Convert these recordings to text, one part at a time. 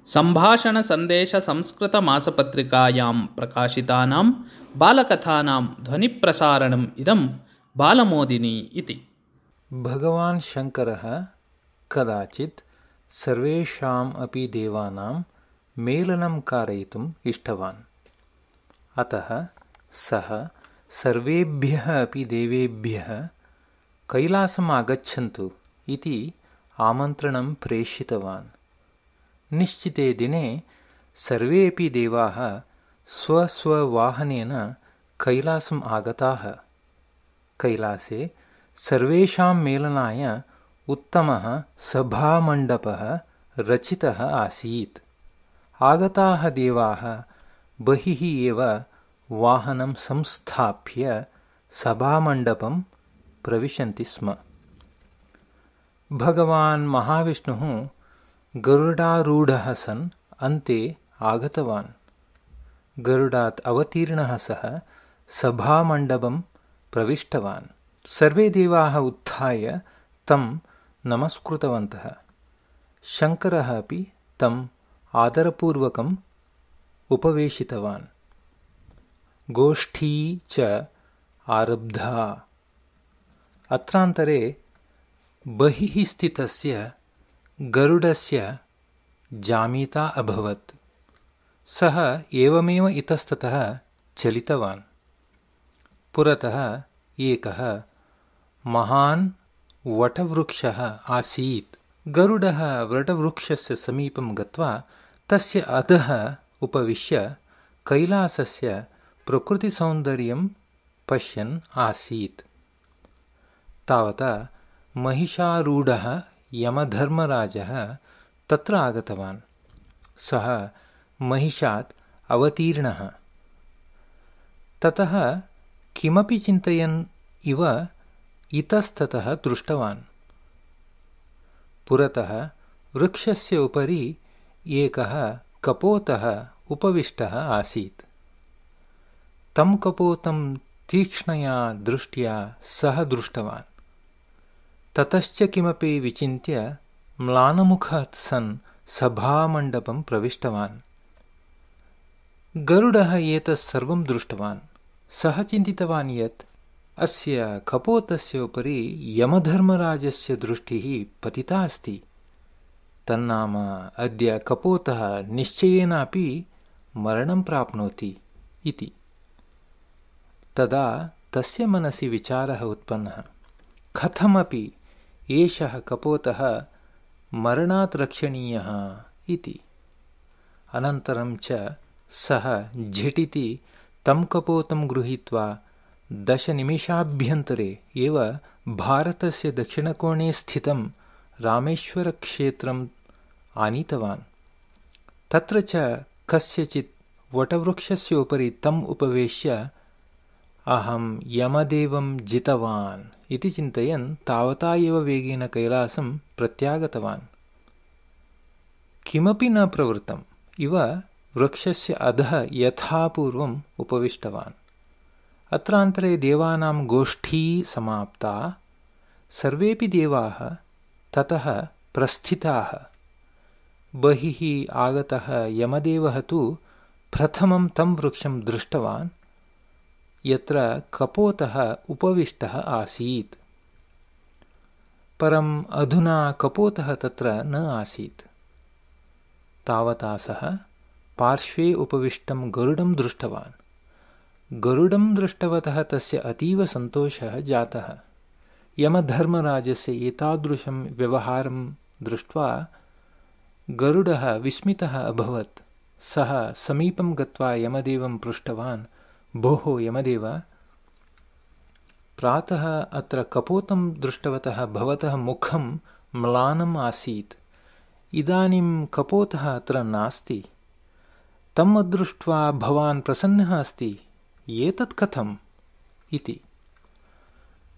सम्भाषणसन्देशसंस्कृतमासपत्रिकायां प्रकाशितानां बालकथानां ध्वनिप्रसारणम् इदं बालमोदिनी इति। भगवान् शङ्करः कदाचित् सर्वेषाम् अपि देवानां मेलनं कारयितुम् इष्टवान्। अतः सः सर्वेभ्यः अपि देवेभ्यः कैलासम् आगच्छन्तु इति आमन्त्रणं प्रेषितवान्। निश्चिते दिने सर्वेऽपि देवाः स्वस्ववाहनेन कैलासम् आगताः। कैलासे सर्वेषां मेलनाय उत्तमः सभामण्डपः रचितः आसीत्। आगताः देवाः बहिः एव वाहनं संस्थाप्य सभामण्डपं प्रविशन्ति स्म। भगवान् महाविष्णुः गरुडारूढः सन् अन्ते आगतवान्। गरुडात् अवतीर्णः सः सभामण्डपं प्रविष्टवान्। सर्वे देवाः उत्थाय तं नमस्कृतवन्तः। शङ्करः अपि तम् आदरपूर्वकम् उपवेशितवान्। गोष्ठी च आरब्धा। अत्रान्तरे बहिः स्थितस्य गरुडस्य जामीता अभवत्। सः एवमेव इतस्ततः चलितवान्। पुरतः एकः महान् वटवृक्षः आसीत्। गरुडः वटवृक्षस्य समीपं गत्वा तस्य अधः उपविश्य कैलासस्य प्रकृतिसौन्दर्यं पश्यन् आसीत्। तावता महिषारूढः यमधर्मराजः तत्र आगतवान्। सः महिषात् अवतीर्णः। ततः किमपि चिन्तयन् इव इतस्ततः दृष्टवान्। पुरतः वृक्षस्य उपरि एकः कपोतः उपविष्टः आसीत्। तं कपोतं तीक्ष्णया दृष्ट्या सः दृष्टवान्। ततश्च किमपि विचिन्त्य म्लानमुखः सन् सभामण्डपं प्रविष्टवान्। गरुडः एतत् सर्वं दृष्टवान्। सः चिन्तितवान् यत् अस्य कपोतस्य उपरि यमधर्मराजस्य दृष्टिः पतिता अस्ति। तन्नाम अद्य कपोतः निश्चयेनापि मरणं प्राप्नोति इति। तदा तस्य मनसि विचारः उत्पन्नः, कथमपि एषः कपोतः मरणात् रक्षणीयः इति। अनन्तरं च सः झटिति तं कपोतं गृहीत्वा 10 निमेषाभ्यन्तरे एव भारतस्य दक्षिणकोणे स्थितं रामेश्वरक्षेत्रम् आनीतवान्। तत्र च कस्यचित् वटवृक्षस्य उपरि तम् उपवेश्य अहं यमदेवं जितवान् इति चिन्तयन् तावता एव वेगेन कैलासं प्रत्यागतवान्। किमपि न प्रवृत्तम् इव वृक्षस्य अधः यथापूर्वम् उपविष्टवान्। अत्रान्तरे देवानां गोष्ठी समाप्ता। सर्वेऽपि देवाः ततः प्रस्थिताः। बहिः आगतः यमदेवः तु प्रथमं तं वृक्षं दृष्टवान् यत्र कपोतः उपविष्टः आसीत्। परम् अधुना कपोतः तत्र न आसीत्। तावता सः पार्श्वे उपविष्टं गरुडं दृष्टवान्। गरुडं दृष्टवतः तस्य अतीव सन्तोषः जातः। यमधर्मराजस्य एतादृशं व्यवहारं दृष्ट्वा गरुडः विस्मितः अभवत्। सः समीपं गत्वा यमदेवं पृष्टवान्, भोः यमदेव, प्रातः अत्र कपोतं दृष्टवतः भवतः मुखं म्लानम् आसीत्। इदानीं कपोतः अत्र नास्ति। तम् अदृष्ट्वा भवान् प्रसन्नः अस्ति। एतत् कथम् इति।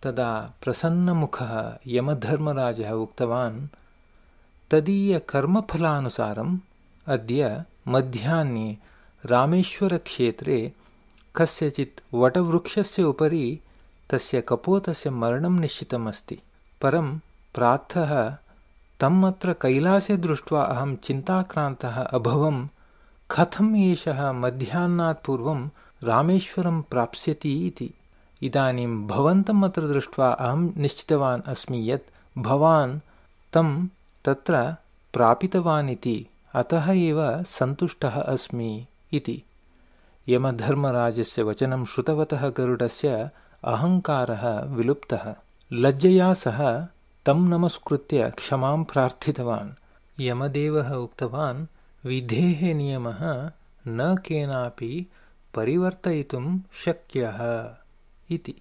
तदा प्रसन्नमुखः यमधर्मराजः उक्तवान्, तदीयकर्मफलानुसारम् अद्य मध्याह्ने रामेश्वरक्षेत्रे कस्यचित् वटवृक्षस्य उपरि तस्य कपोतस्य मरणं निश्चितमस्ति। परं प्रातः तम् अत्र कैलासे दृष्ट्वा अहं चिन्ताक्रान्तः अभवम्। कथम् एषः मध्याह्नात् पूर्वं रामेश्वरं प्राप्स्यति इति। इदानीं भवन्तम् अत्र दृष्ट्वा अहं निश्चितवान् अस्मि यत् भवान् तं तत्र प्रापितवान् इति, अतः एव सन्तुष्टः अस्मि इति। यमधर्मराजस्य वचनं श्रुतवतः गरुडस्य अहङ्कारः विलुप्तः। लज्जया सह तं नमस्कृत्य क्षमां प्रार्थितवान्। यमदेवः उक्तवान्, विधेः नियमः न केनापि परिवर्तयितुं शक्यः इति।